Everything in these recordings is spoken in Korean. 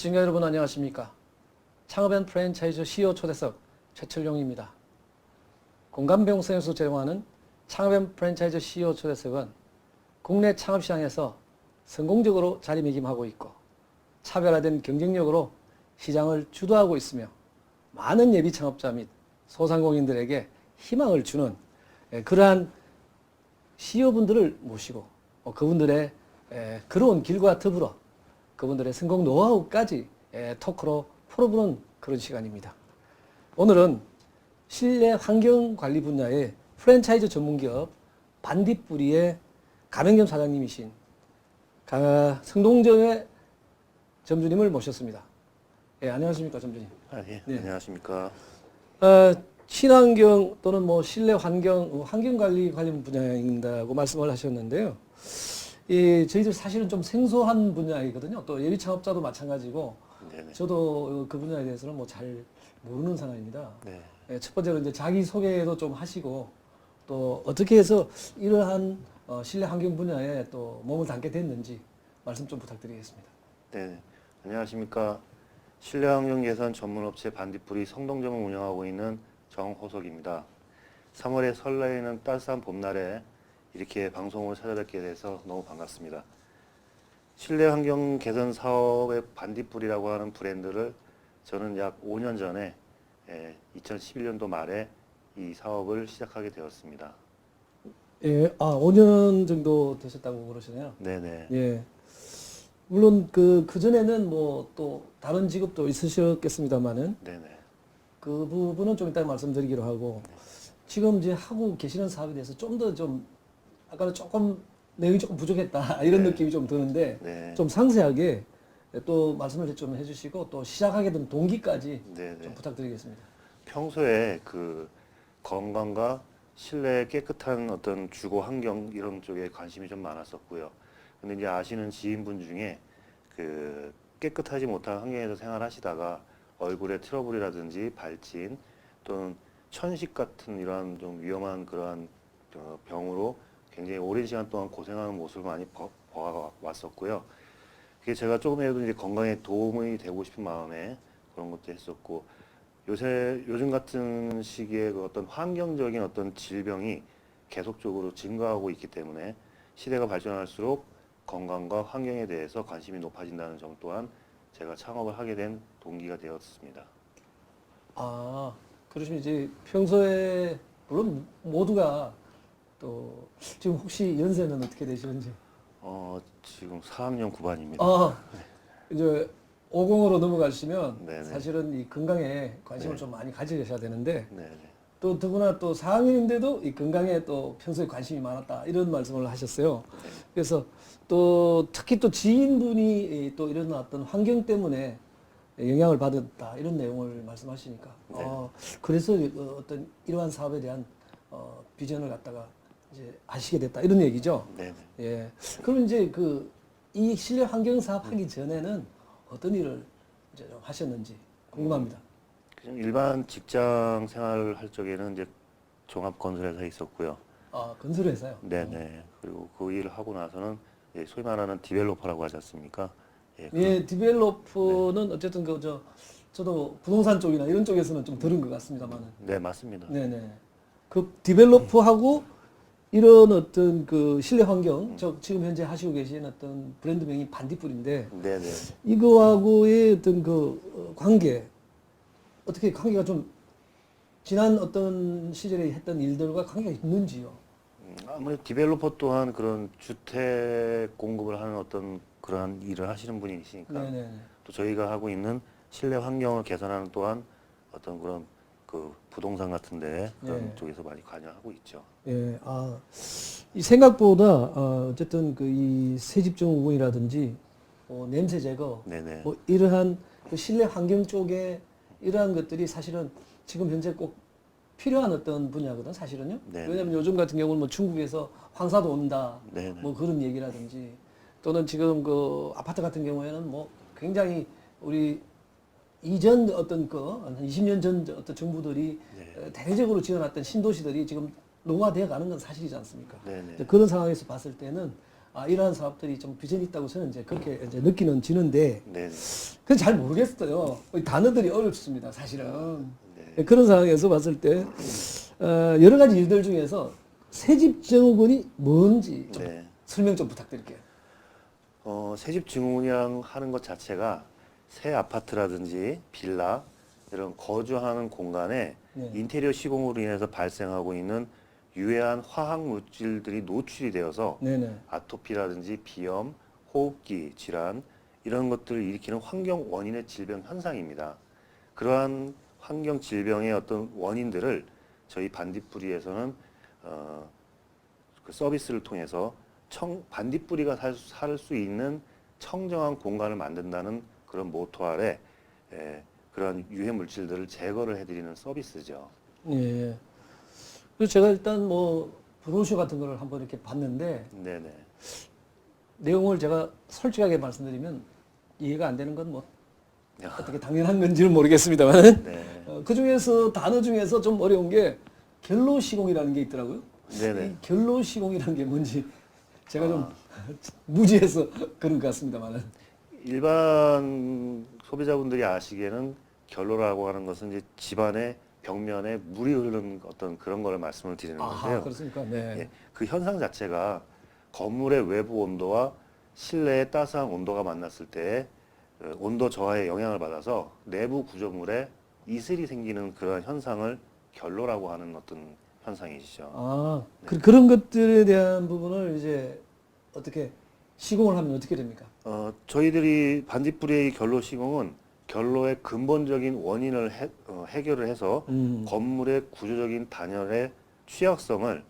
시청자 여러분 안녕하십니까? 창업앤 프랜차이즈 CEO 초대석 최철용입니다. 공감병성에서 제공하는 창업앤 프랜차이즈 CEO 초대석은 국내 창업시장에서 성공적으로 자리매김하고 있고 차별화된 경쟁력으로 시장을 주도하고 있으며 많은 예비 창업자 및 소상공인들에게 희망을 주는 그러한 CEO분들을 모시고 그분들의 걸어온 길과 더불어 그분들의 성공 노하우까지 토크로 풀어보는 그런 시간입니다. 오늘은 실내 환경 관리 분야의 프랜차이즈 전문기업 반딧불이의 가맹점 사장님이신 성동정의 점주님을 모셨습니다. 안녕하십니까, 점주님. 예, 네. 안녕하십니까. 친환경 또는 실내 환경 관리 관련 분야인다고 말씀을 하셨는데요. 저희들 사실은 좀 생소한 분야이거든요. 또 예비 창업자도 마찬가지고, 네네. 저도 그 분야에 대해서는 잘 모르는 상황입니다. 네. 첫 번째로 이제 자기 소개도 좀 하시고, 또 어떻게 해서 이러한 실내 환경 분야에 또 몸을 담게 됐는지 말씀 좀 부탁드리겠습니다. 네. 안녕하십니까. 실내환경 개선 전문업체 반딧불이 성동점을 운영하고 있는 정호석입니다. 3월의 설레이는 따스한 봄날에 이렇게 방송을 찾아뵙게 돼서 너무 반갑습니다. 실내 환경 개선 사업의 반딧불이라고 하는 브랜드를 저는 약 5년 전에 2011년도 말에 이 사업을 시작하게 되었습니다. 5년 정도 되셨다고 그러시네요. 네네. 예. 물론 그 전에는 또 다른 직업도 있으셨겠습니다만은 네네. 그 부분은 좀 이따 말씀드리기로 하고, 지금 이제 하고 계시는 사업에 대해서 좀 더 아까는 조금 내용이 조금 부족했다 이런 네. 느낌이 좀 드는데 네. 좀 상세하게 또 말씀을 좀 해주시고 또 시작하게 된 동기까지 네네. 좀 부탁드리겠습니다. 평소에 그 건강과 실내 깨끗한 어떤 주거 환경 이런 쪽에 관심이 좀 많았었고요. 근데 이제 아시는 지인분 중에 그 깨끗하지 못한 환경에서 생활하시다가 얼굴에 트러블이라든지 발진 또는 천식 같은 이러한 좀 위험한 그러한 병으로 굉장히 오랜 시간 동안 고생하는 모습을 많이 보아왔었고요. 그게 제가 조금이라도 이제 건강에 도움이 되고 싶은 마음에 그런 것도 했었고, 요즘 같은 시기에 그 어떤 환경적인 어떤 질병이 계속적으로 증가하고 있기 때문에 시대가 발전할수록 건강과 환경에 대해서 관심이 높아진다는 점 또한 제가 창업을 하게 된 동기가 되었습니다. 그러시면 이제 평소에 물론 모두가 또 지금 혹시 연세는 어떻게 되시는지? 지금 4학년 9반입니다. 이제 50으로 넘어가시면 네네. 사실은 이 건강에 관심을 네. 좀 많이 가지셔야 되는데, 네네. 또 더구나 또 4학년인데도 이 건강에 또 평소에 관심이 많았다 이런 말씀을 하셨어요. 그래서 또 특히 또 지인분이 또 이런 어떤 환경 때문에 영향을 받았다 이런 내용을 말씀하시니까 네. 그래서 어떤 이러한 사업에 대한 비전을 갖다가 이제 하시게 됐다 이런 얘기죠. 네네. 예. 그럼 이제 이 실내 환경 사업 하기 전에는 어떤 일을 이제 좀 하셨는지 궁금합니다. 그냥 일반 직장 생활을 할 적에는 이제 종합 건설회사에 있었고요. 건설회사요? 네네. 그리고 그 일을 하고 나서는 이제 소위 말하는 디벨로퍼라고 하지 않습니까? 디벨로퍼는 어쨌든 저도 부동산 쪽이나 이런 쪽에서는 좀 들은 것 같습니다만은. 네, 맞습니다. 네네. 그 디벨로퍼하고 이런 어떤 그 실내 환경, 지금 현재 하시고 계신 어떤 브랜드명이 반딧불인데, 네네. 이거하고의 어떤 관계, 어떻게 관계가 좀 지난 어떤 시절에 했던 일들과 관계가 있는지요? 아무래도 디벨로퍼 또한 그런 주택 공급을 하는 어떤 그러한 일을 하시는 분이시니까 네네. 또 저희가 하고 있는 실내 환경을 개선하는 또한 어떤 그런 그 부동산 같은데 그런 네. 쪽에서 많이 관여하고 있죠. 예, 이 생각보다 어쨌든 이 세집중 우분이라든지 냄새 제거, 네네. 이러한 그 실내 환경 쪽에 이러한 것들이 사실은 지금 현재 꼭 필요한 어떤 분야거든 사실은요. 네네. 왜냐하면 요즘 같은 경우는 중국에서 황사도 온다, 네네. 그런 얘기라든지, 또는 지금 그 아파트 같은 경우에는 굉장히 우리 이전 어떤 한 20년 전 어떤 정부들이 네. 대대적으로 지어놨던 신도시들이 지금 노후화되어 가는 건 사실이지 않습니까? 네네. 그런 상황에서 봤을 때는 이러한 사업들이 좀 비전이 있다고 저는 이제 그렇게 이제 느끼는 지는데, 네. 그건 잘 모르겠어요. 단어들이 어렵습니다, 사실은. 네. 그런 상황에서 봤을 때, 여러 가지 일들 중에서 새집 증후군이 뭔지 좀 네. 설명 좀 부탁드릴게요. 새집 증후군이랑 하는 것 자체가 새 아파트라든지 빌라 이런 거주하는 공간에 네. 인테리어 시공으로 인해서 발생하고 있는 유해한 화학 물질들이 노출이 되어서 네네. 아토피라든지 비염, 호흡기 질환 이런 것들을 일으키는 환경 원인의 질병 현상입니다. 그러한 환경 질병의 어떤 원인들을 저희 반딧불이에서는 그 서비스를 통해서 반딧불이가 살 수 있는 청정한 공간을 만든다는 그런 모토 아래 그런 유해 물질들을 제거를 해드리는 서비스죠. 예. 그래서 제가 일단 뭐 브로셔 같은 거를 한번 이렇게 봤는데 네네. 내용을 제가 솔직하게 말씀드리면 이해가 안 되는 건 뭐 어떻게 당연한 건지는 모르겠습니다만 네. 그 중에서 단어 중에서 좀 어려운 게 결로시공이라는 게 있더라고요. 네네. 이 결로시공이라는 게 뭔지 제가 좀 무지해서 그런 것 같습니다만은. 일반 소비자분들이 아시기에는 결로라고 하는 것은 이제 집안의 벽면에 물이 흐르는 어떤 그런 거를 말씀을 드리는 건데요. 그렇습니까? 네. 예, 그 현상 자체가 건물의 외부 온도와 실내의 따스한 온도가 만났을 때 온도 저하에 영향을 받아서 내부 구조물에 이슬이 생기는 그런 현상을 결로라고 하는 어떤 현상이시죠. 그런 것들에 대한 부분을 이제 어떻게 시공을 하면 어떻게 됩니까? 저희들이 반딧불이의 결로 시공은 결로의 근본적인 원인을 해결을 해서 건물의 구조적인 단열의 취약성을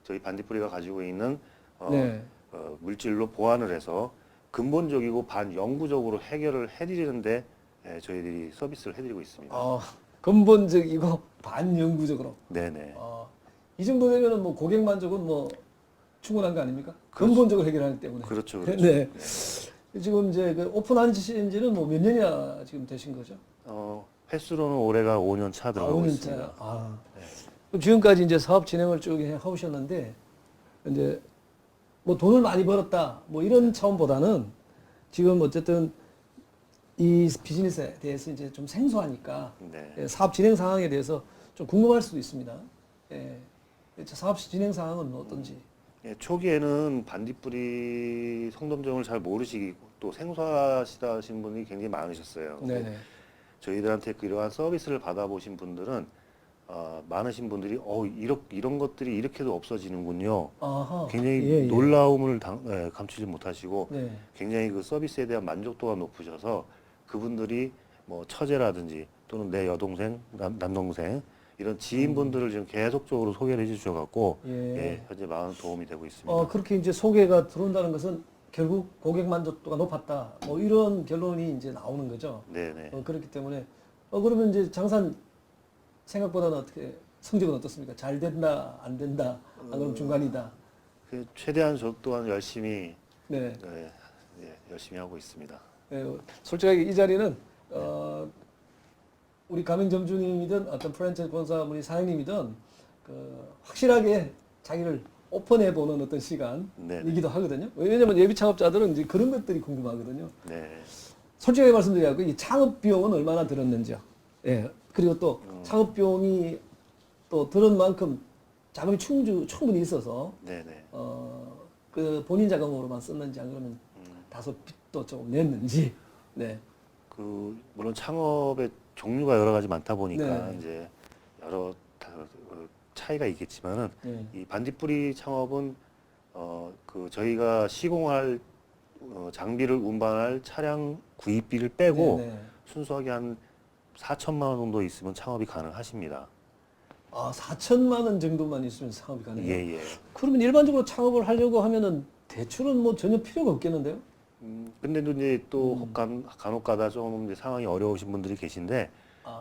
저희 반딧불이가 가지고 있는 네. 물질로 보완을 해서 근본적이고 반영구적으로 해결을 해드리는데 저희들이 서비스를 해드리고 있습니다. 근본적이고 반영구적으로. 네네. 이 정도 되면은 뭐 고객 만족은 뭐 충분한 거 아닙니까? 그렇죠. 근본적으로 해결하기 때문에. 그렇죠, 그렇죠. 네. 지금 이제 그 오픈한 지는 뭐 몇 년이나 지금 되신 거죠? 횟수로는 올해가 5년 차 들어가고 5년 있습니다. 차. 네. 그럼 지금까지 이제 사업 진행을 쭉 해오셨는데 이제 뭐 돈을 많이 벌었다 뭐 이런 차원보다는 지금 어쨌든 이 비즈니스에 대해서 이제 좀 생소하니까 네. 사업 진행 상황에 대해서 좀 궁금할 수도 있습니다. 예. 사업 진행 상황은 어떤지. 예, 초기에는 반딧불이 성덤정을 잘 모르시고 또 생소하시다 하신 분이 굉장히 많으셨어요. 네네. 저희들한테 이러한 서비스를 받아보신 분들은 많으신 분들이 이런 것들이 이렇게도 없어지는군요. 아하. 굉장히 예, 예. 놀라움을 감추지 못하시고 네. 굉장히 그 서비스에 대한 만족도가 높으셔서 그분들이 뭐 처제라든지 또는 내 여동생, 남동생 이런 지인분들을 지금 계속적으로 소개를 해주셔갖고 예. 현재 많은 도움이 되고 있습니다. 그렇게 이제 소개가 들어온다는 것은 결국 고객 만족도가 높았다. 뭐 이런 결론이 이제 나오는 거죠. 네네. 그렇기 때문에 그러면 이제 장산 생각보다는 어떻게 성적은 어떻습니까? 잘 된다, 안 된다, 그럼 중간이다. 최대한 저 또한 열심히 네. 열심히 하고 있습니다. 솔직하게 이 자리는 우리 가맹점주님이든 어떤 프랜차이즈 본사분이 사장님이든 확실하게 자기를 오픈해 보는 어떤 시간이기도 하거든요. 왜냐면 예비 창업자들은 이제 그런 것들이 궁금하거든요. 네. 솔직하게 말씀드리자고 이 창업 비용은 얼마나 들었는지요. 예. 그리고 또 창업 비용이 또 들은 만큼 자금이 충분히 있어서 네네. 그 본인 자금으로만 썼는지 아니면 다소 빚도 조금 냈는지. 네. 물론 창업의 종류가 여러 가지 많다 보니까 네. 이제 여러 차이가 있겠지만은 네. 이 반딧불이 창업은 저희가 시공할 장비를 운반할 차량 구입비를 빼고 네, 네. 순수하게 한 4천만 원 정도 있으면 창업이 가능하십니다. 4천만 원 정도만 있으면 창업이 가능해요? 예. 그러면 일반적으로 창업을 하려고 하면은 대출은 뭐 전혀 필요가 없겠는데요? 근데도 이제 또 간혹 가다 좀 이제 상황이 어려우신 분들이 계신데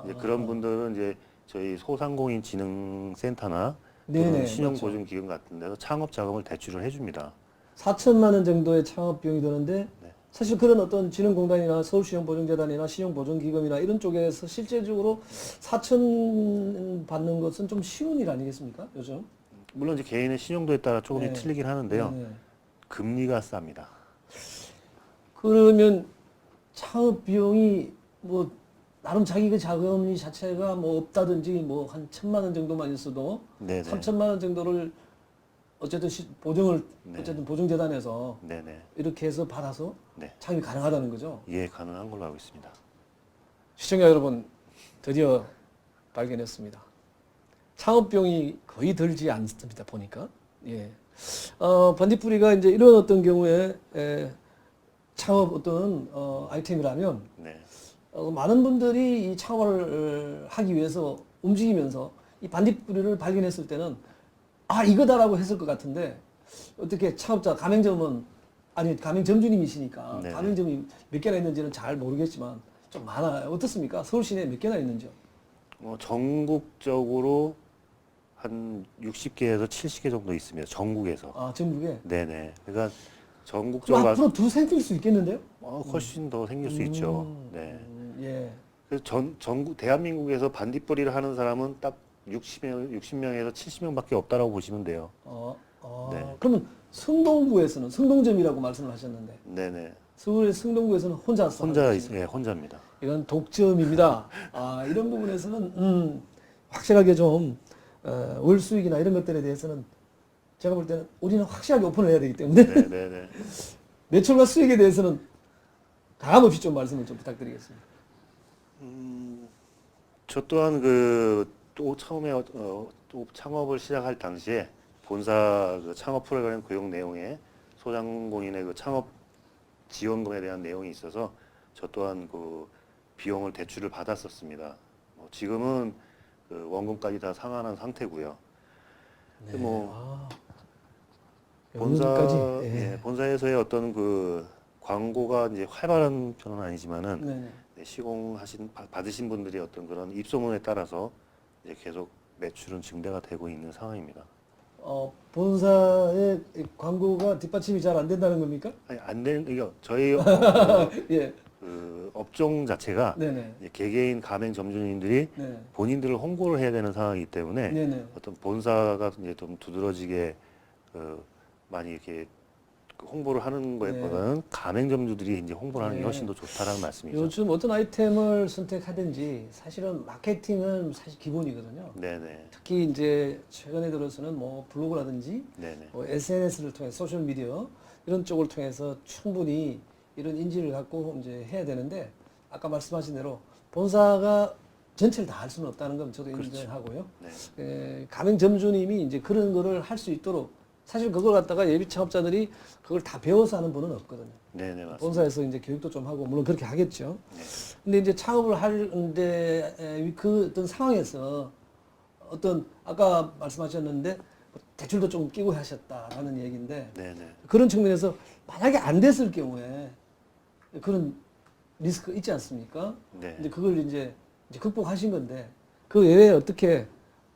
이제 그런 분들은 이제 저희 소상공인 진흥센터나 네네, 신용보증기금 같은 데서 창업 자금을 대출을 해줍니다. 4천만 원 정도의 창업 비용이 드는데 네. 사실 그런 어떤 진흥공단이나 서울신용보증재단이나 신용보증기금이나 이런 쪽에서 실제적으로 4천 받는 것은 좀 쉬운 일 아니겠습니까? 요즘? 물론 이제 개인의 신용도에 따라 조금 네. 틀리긴 하는데요. 네. 금리가 쌉니다. 그러면 창업 비용이 뭐 나름 자기 그 자금이 자체가 뭐 없다든지 뭐 한 1,000만 원 정도만 있어도 네네. 3천만 원 정도를 어쨌든 보증을 네. 어쨌든 보증재단에서 네네. 이렇게 해서 받아서 네. 창업이 가능하다는 거죠. 예, 가능한 걸로 알고 있습니다. 시청자 여러분, 드디어 발견했습니다. 창업 비용이 거의 들지 않습니다. 보니까. 예. 반딧불이가 이제 이런 어떤 경우에 창업 어떤 아이템이라면 네. 많은 분들이 이 창업을 하기 위해서 움직이면서 이 반딧불이를 발견했을 때는 아 이거다라고 했을 것 같은데 어떻게 창업자 가맹점은 아니 가맹점주님이시니까 네네. 가맹점이 몇 개나 있는지는 잘 모르겠지만 좀 많아요. 어떻습니까? 서울 시내에 몇 개나 있는지요? 전국적으로 한 60개에서 70개 정도 있습니다. 전국에서. 아 전국에. 네네. 그러니까 그럼 전국적으로 앞으로 두 생길 수 있겠는데요? 훨씬 더 생길 수 있죠. 네. 예. 그래서 전국 대한민국에서 반딧불이를 하는 사람은 딱 60명에서 70명밖에 없다라고 보시면 돼요. 네. 그러면 성동구에서는 성동점이라고 말씀을 하셨는데 네네. 서울의 성동구에서는 혼자서 하고 계십니까? 예, 혼자입니다. 이건 독점입니다. 이런 부분에서는 확실하게 좀 월 수익이나 이런 것들에 대해서는 제가 볼 때는 우리는 확실하게 오픈을 해야 되기 때문에 네네네. 매출과 수익에 대해서는 가감없이 좀 말씀을 좀 부탁드리겠습니다. 저 또한 또 처음에 또 창업을 시작할 당시에 본사 그 창업 프로그램 고용 내용에 소상공인의 그 창업 지원금에 대한 내용이 있어서 저 또한 그 비용을 대출을 받았었습니다. 지금은 그 원금까지 다 상환한 상태고요. 네. 뭐 본사 까지 예, 본사에서의 어떤 그 광고가 이제 활발한 편은 아니지만은 네. 네, 받으신 분들이 어떤 그런 입소문에 따라서 이제 계속 매출은 증대가 되고 있는 상황입니다. 본사의 이 광고가 뒷받침이 잘 안 된다는 겁니까? 아니, 안 되는, 이거 저희 예. 그 업종 자체가 네네. 이제 개개인 가맹 점주님들이 네. 본인들을 홍보를 해야 되는 상황이기 때문에 네네. 어떤 본사가 이제 좀 두드러지게 많이 이렇게 그 홍보를 하는 것보다는 가맹 점주들이 이제 홍보를 하는 게 네. 훨씬 더 좋다라는 말씀이죠. 요즘 어떤 아이템을 선택하든지 사실은 마케팅은 사실 기본이거든요. 네네. 특히 이제 최근에 들어서는 뭐 블로그라든지 네네. 뭐 SNS를 통해 소셜 미디어 이런 쪽을 통해서 충분히 이런 인지를 갖고 이제 해야 되는데 아까 말씀하신 대로 본사가 전체를 다 할 수는 없다는 건 저도 그렇죠. 인정하고요. 네. 가맹 점주님이 이제 그런 거를 할 수 있도록 사실 그걸 갖다가 예비 창업자들이 그걸 다 배워서 하는 분은 없거든요. 네네 맞습니다. 본사에서 이제 교육도 좀 하고 물론 그렇게 하겠죠. 네. 근데 이제 창업을 하는데 그 어떤 상황에서 어떤 아까 말씀하셨는데 대출도 좀 끼고 하셨다라는 얘기인데 네네. 그런 측면에서 만약에 안 됐을 경우에 그런 리스크 있지 않습니까? 네. 이제 그걸 이제 극복하신 건데 그 외에 어떻게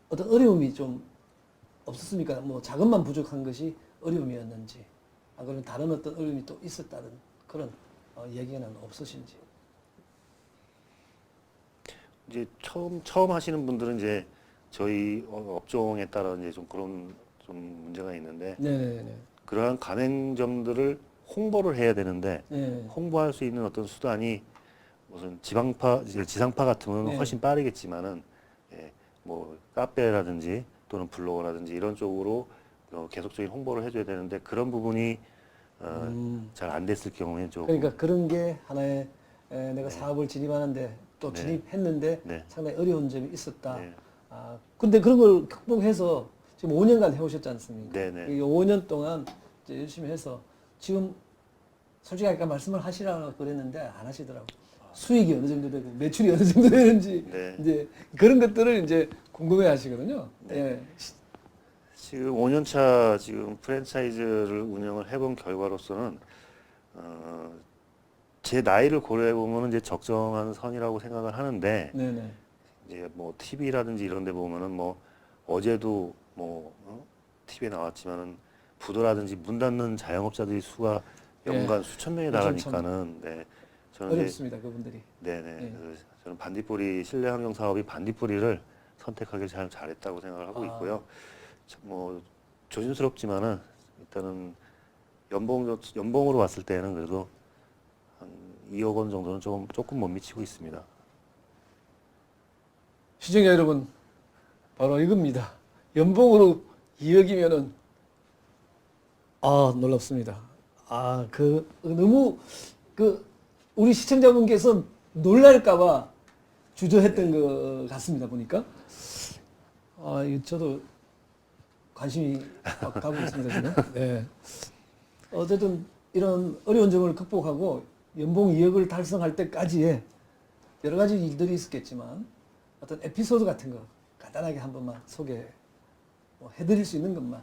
어떤 어려움이 좀 없었습니까? 뭐 자금만 부족한 것이 어려움이었는지, 그러면 다른 어떤 어려움이 또 있었다는 그런 얘기는 없으신지. 이제 처음 하시는 분들은 이제 저희 업종에 따라 이제 좀 그런 좀 문제가 있는데 네네네. 그러한 가맹점들을 홍보를 해야 되는데 네. 홍보할 수 있는 어떤 수단이 무슨 지상파 같으면 네. 훨씬 빠르겠지만은 예, 뭐 카페라든지 또는 블로그라든지 이런 쪽으로 계속적인 홍보를 해줘야 되는데 그런 부분이 잘 안 됐을 경우에 조금 그러니까 그런 게 하나의 내가 사업을 진입하는데 또 네. 진입했는데 네. 상당히 어려운 점이 있었다. 네. 근데 그런 걸 극복해서 지금 5년간 해오셨지 않습니까? 네네. 이 5년 동안 이제 열심히 해서 지금 솔직히 아까 말씀을 하시라고 그랬는데 안 하시더라고요. 수익이 어느 정도 되고 매출이 어느 정도 되는지 네. 이제 그런 것들을 이제 궁금해 하시거든요. 네. 예. 지금 5년차 지금 프랜차이즈를 운영을 해본 결과로서는 제 나이를 고려해 보면 이제 적정한 선이라고 생각을 하는데 네네. 이제 뭐 TV라든지 이런 데 보면은 뭐 어제도 뭐 TV에 나왔지만은 부도라든지 문 닫는 자영업자들이 수가 연간 수천 명에 달하니까는 네. 저는 이제 어렵습니다. 그분들이. 네네. 네. 그래서 저는 반딧불이 실내 환경 사업이 반딧불이를 선택하길 잘했다고 생각을 하고 있고요. 뭐 조심스럽지만은 일단은 연봉으로 봤을 때는 그래도 한 2억 원 정도는 조금 못 미치고 있습니다. 시청자 여러분, 바로 이겁니다. 연봉으로 2억이면은 놀랍습니다. 너무 우리 시청자분께서 놀랄까봐 주저했던 것 같습니다. 보니까 이거 저도 관심이 막 가고 있습니다 지금. 네. 어쨌든 이런 어려운 점을 극복하고 연봉 2억을 달성할 때까지의 여러 가지 일들이 있었겠지만 어떤 에피소드 같은 거 간단하게 한 번만 해드릴 수 있는 것만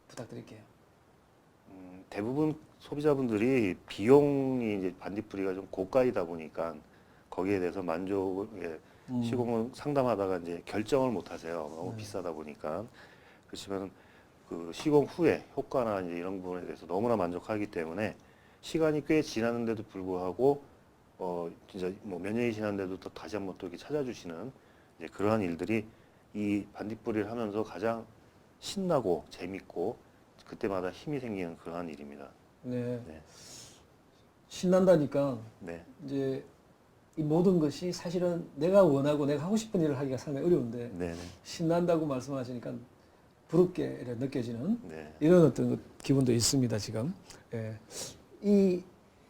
부탁드릴게요. 대부분 소비자분들이 비용이 이제 반딧불이가 좀 고가이다 보니까 거기에 대해서 시공을 상담하다가 이제 결정을 못 하세요. 너무 비싸다 보니까. 그렇지만 그 시공 후에 효과나 이제 이런 부분에 대해서 너무나 만족하기 때문에 시간이 꽤 지났는데도 불구하고 진짜 뭐 몇 년이 지났는데도 또 다시 한번 또 이렇게 찾아주시는 이제 그러한 일들이 이 반딧불이를 하면서 가장 신나고 재밌고 그때마다 힘이 생기는 그러한 일입니다. 네. 네. 신난다니까 네. 이제 이 모든 것이 사실은 내가 원하고 내가 하고 싶은 일을 하기가 상당히 어려운데 네. 신난다고 말씀하시니까 부럽게 이렇게 느껴지는 네. 이런 어떤 기분도 있습니다 지금. 예. 이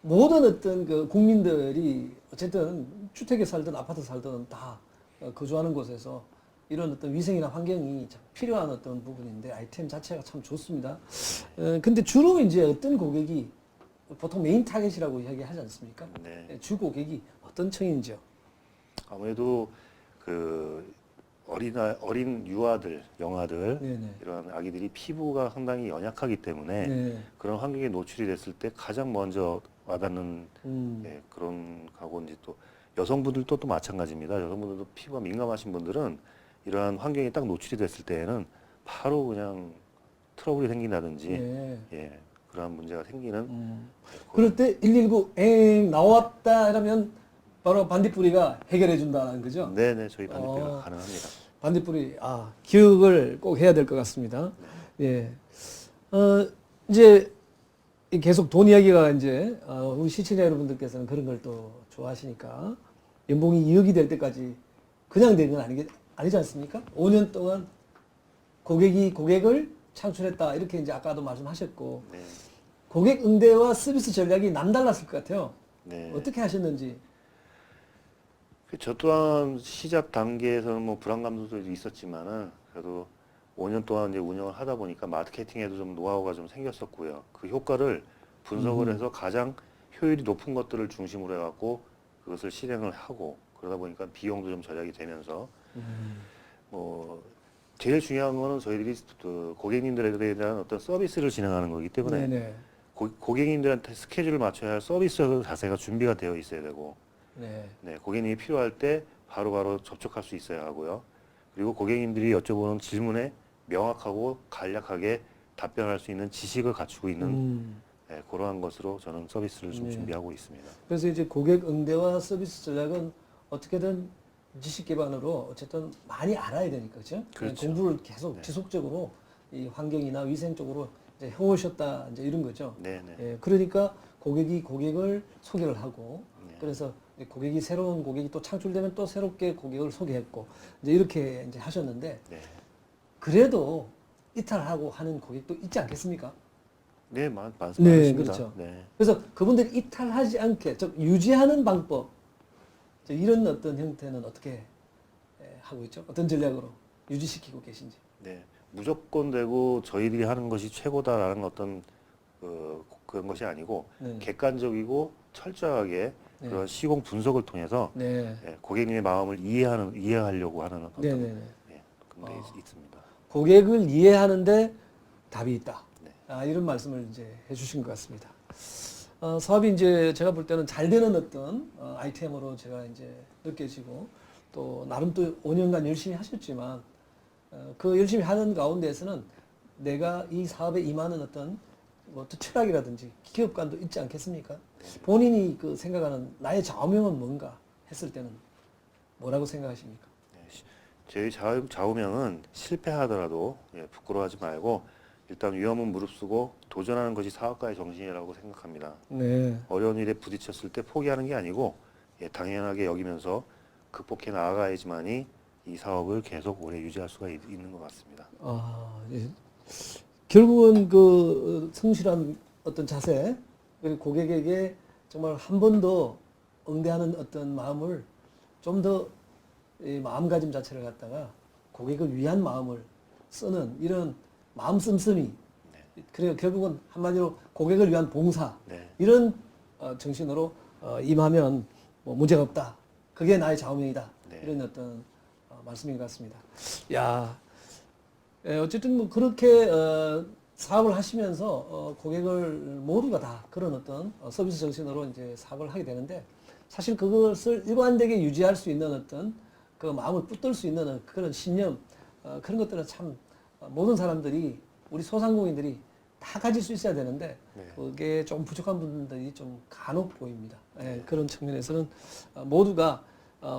모든 어떤 그 국민들이 어쨌든 주택에 살든 아파트 살든 다 거주하는 곳에서 이런 어떤 위생이나 환경이 참 필요한 어떤 부분인데 아이템 자체가 참 좋습니다. 근데 주로 이제 어떤 고객이 보통 메인 타겟이라고 이야기하지 않습니까? 네. 주 고객이 어떤 층인지요? 아무래도 그 어린 유아들, 영아들 네네. 이런 아기들이 피부가 상당히 연약하기 때문에 네. 그런 환경에 노출이 됐을 때 가장 먼저 와닿는 그런 하고 이제 또 여성분들도 또 마찬가지입니다. 여성분들도 피부가 민감하신 분들은 이러한 환경에 딱 노출이 됐을 때에는 바로 그냥 트러블이 생긴다든지 네. 예, 그러한 문제가 생기는 그럴 때 119 나왔다 이러면 바로 반딧불이가 해결해 준다는 거죠? 네네 저희 반딧불이가 가능합니다. 반딧불이 기억을 꼭 해야 될 것 같습니다. 예. 이제 계속 돈 이야기가 이제 우리 시청자 여러분들께서는 그런 걸 또 좋아하시니까 연봉이 2억이 될 때까지 그냥 된 건 아니지 않습니까? 5년 동안 고객을 창출했다 이렇게 이제 아까도 말씀하셨고 네. 고객 응대와 서비스 전략이 남달랐을 것 같아요. 네. 어떻게 하셨는지. 저 또한 시작 단계에서는 뭐 불안감도 있었지만은 그래도 5년 동안 이제 운영을 하다 보니까 마케팅에도 좀 노하우가 좀 생겼었고요. 그 효과를 분석을 해서 가장 효율이 높은 것들을 중심으로 해갖고 그것을 실행을 하고 그러다 보니까 비용도 좀 절약이 되면서 뭐 제일 중요한 거는 저희들이 그 고객님들에 대한 어떤 서비스를 진행하는 거기 때문에 네네. 고객님들한테 스케줄을 맞춰야 할 서비스 자세가 준비가 되어 있어야 되고 네, 고객님이 필요할 때 바로바로 접촉할 수 있어야 하고요. 그리고 고객님들이 여쭤보는 질문에 명확하고 간략하게 답변할 수 있는 지식을 갖추고 있는 네, 그러한 것으로 저는 서비스를 좀 준비하고 있습니다. 그래서 이제 고객 응대와 서비스 전략은 어떻게든 지식 기반으로 어쨌든 많이 알아야 되니까 그렇죠? 그렇죠. 공부를 계속 지속적으로 이 환경이나 위생 쪽으로 이제 해오셨다 이제 이런 거죠. 네네. 예, 그러니까 고객이 고객을 소개를 하고 네. 그래서 새로운 고객이 또 창출되면 또 새롭게 고객을 소개했고 이제 이렇게 이제 하셨는데 네. 그래도 이탈하고 하는 고객도 있지 않겠습니까? 네, 맞습니다. 네, 그렇죠. 네. 그래서 그분들이 이탈하지 않게 즉 유지하는 방법 이런 어떤 형태는 어떻게 하고 있죠? 어떤 전략으로 유지시키고 계신지. 네. 무조건 되고 저희들이 하는 것이 최고다라는 어떤 그런 것이 아니고 객관적이고 철저하게 그런 시공 분석을 통해서 예, 고객님의 마음을 이해하려고 하는 어떤 예, 그런 데 있습니다. 고객을 이해하는데 답이 있다. 네. 이런 말씀을 이제 해주신 것 같습니다. 사업이 이제 제가 볼 때는 잘 되는 어떤 아이템으로 제가 이제 느껴지고 또 나름 또 5년간 열심히 하셨지만 그 열심히 하는 가운데에서는 내가 이 사업에 임하는 어떤 뭐 또 철학이라든지 기업관도 있지 않겠습니까? 본인이 그 생각하는 나의 좌우명은 뭔가 했을 때는 뭐라고 생각하십니까? 네. 저희 좌우명은 실패하더라도 예, 부끄러워하지 말고 일단 위험은 무릅쓰고 도전하는 것이 사업가의 정신이라고 생각합니다. 네. 어려운 일에 부딪혔을 때 포기하는 게 아니고 당연하게 여기면서 극복해 나아가야지만이 이 사업을 계속 오래 유지할 수가 있는 것 같습니다. 예. 결국은 그 성실한 어떤 자세, 그리고 고객에게 정말 한 번 더 응대하는 어떤 마음을 좀 더 마음가짐 자체를 갖다가 고객을 위한 마음을 쓰는 이런 마음 씀씀이, 그래요. 결국은 한마디로 고객을 위한 봉사, 네. 이런 정신으로 임하면 뭐 문제가 없다. 그게 나의 좌우명이다. 네. 이런 어떤 말씀인 것 같습니다. 야, 어쨌든 뭐 그렇게 사업을 하시면서 고객을 모두가 다 그런 어떤 서비스 정신으로 이제 사업을 하게 되는데, 사실 그것을 일관되게 유지할 수 있는 어떤 그 마음을 붙들 수 있는 그런 신념, 그런 것들은 참 모든 사람들이, 우리 소상공인들이 다 가질 수 있어야 되는데, 네. 그게 좀 부족한 부분들이 좀 간혹 보입니다. 네. 그런 측면에서는 모두가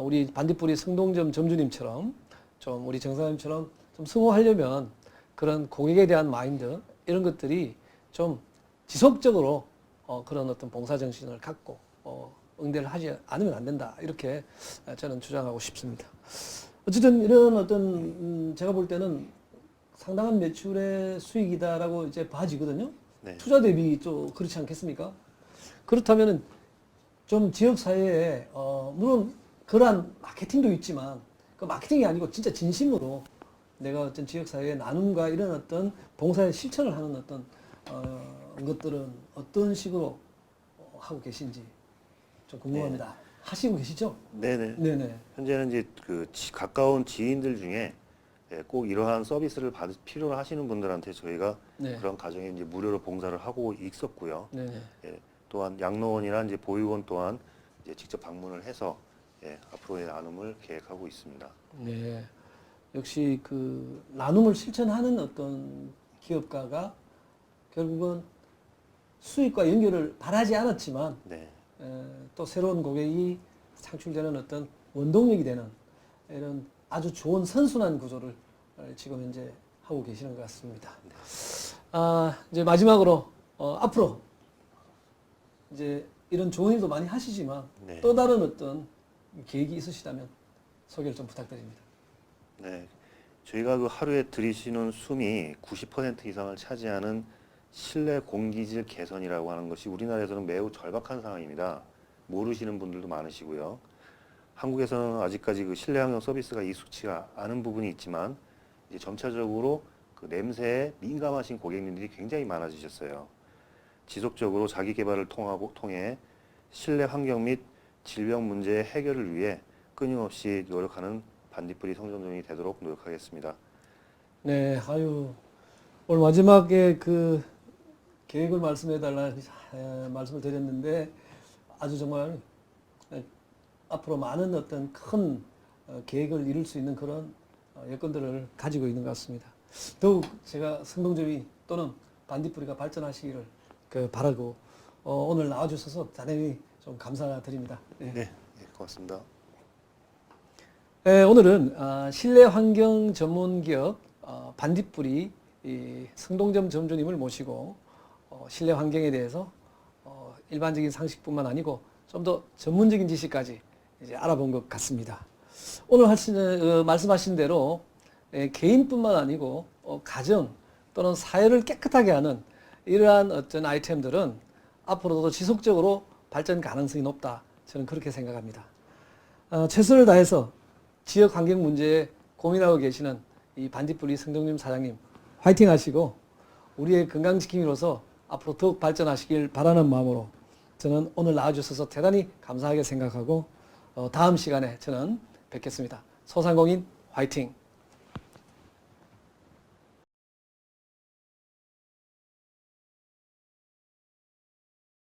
우리 반딧불이 성동점 점주님처럼, 좀 우리 정사님처럼 좀 성공하려면 그런 고객에 대한 마인드, 이런 것들이 좀 지속적으로 그런 어떤 봉사정신을 갖고 응대를 하지 않으면 안 된다. 이렇게 저는 주장하고 싶습니다. 어쨌든 이런 어떤 제가 볼 때는 상당한 매출의 수익이다라고 이제 봐지거든요. 네. 투자 대비 좀 그렇지 않겠습니까? 그렇다면은 좀 지역 사회에 물론 그러한 마케팅도 있지만, 그 마케팅이 아니고 진짜 진심으로 내가 어떤 지역 사회의 나눔과 이런 어떤 봉사의 실천을 하는 어떤 것들은 어떤 식으로 하고 계신지 좀 궁금합니다. 네. 하시고 계시죠? 네네. 네네. 현재는 이제 그 가까운 지인들 중에 꼭 이러한 서비스를 필요로 하시는 분들한테 저희가 네. 그런 가정에 이제 무료로 봉사를 하고 있었고요. 네네. 또한 양로원이나 이제 보육원 또한 이제 직접 방문을 해서 앞으로의 나눔을 계획하고 있습니다. 네. 역시 그 나눔을 실천하는 어떤 기업가가 결국은 수익과 연결을 바라지 않았지만, 네. 또 새로운 고객이 창출되는 어떤 원동력이 되는 이런 아주 좋은 선순환 구조를 지금 현재 하고 계시는 것 같습니다. 이제 마지막으로 앞으로 이제 이런 좋은 일도 많이 하시지만 네. 또 다른 어떤 계획이 있으시다면 소개를 좀 부탁드립니다. 네. 저희가 그 하루에 들이쉬는 숨이 90% 이상을 차지하는 실내 공기질 개선이라고 하는 것이 우리나라에서는 매우 절박한 상황입니다. 모르시는 분들도 많으시고요. 한국에서는 아직까지 그 실내 환경 서비스가 익숙치가 않은 부분이 있지만, 이제 점차적으로 그 냄새에 민감하신 고객님들이 굉장히 많아지셨어요. 지속적으로 자기 개발을 통해 실내 환경 및 질병 문제의 해결을 위해 끊임없이 노력하는 반딧불이 성전동이 되도록 노력하겠습니다. 네, 오늘 마지막에 그 계획을 말씀해달라 말씀을 드렸는데, 아주 정말 앞으로 많은 어떤 큰 계획을 이룰 수 있는 그런 여건들을 가지고 있는 것 같습니다. 더욱 제가 성동점이 또는 반딧불이가 발전하시기를 바라고 오늘 나와주셔서 대단히 좀 감사드립니다. 네. 네, 고맙습니다. 네, 오늘은 실내 환경 전문 기업 반딧불이 성동점 점주님을 모시고 실내 환경에 대해서 일반적인 상식뿐만 아니고 좀 더 전문적인 지식까지 이제 알아본 것 같습니다. 오늘 말씀하신 대로 개인뿐만 아니고 가정 또는 사회를 깨끗하게 하는 이러한 어떤 아이템들은 앞으로도 지속적으로 발전 가능성이 높다. 저는 그렇게 생각합니다. 최선을 다해서 지역 환경 문제에 고민하고 계시는 이 반딧불이 성동점 사장님 화이팅 하시고, 우리의 건강 지킴이로서 앞으로 더욱 발전하시길 바라는 마음으로 저는 오늘 나와주셔서 대단히 감사하게 생각하고 다음 시간에 저는 뵙겠습니다. 소상공인 화이팅!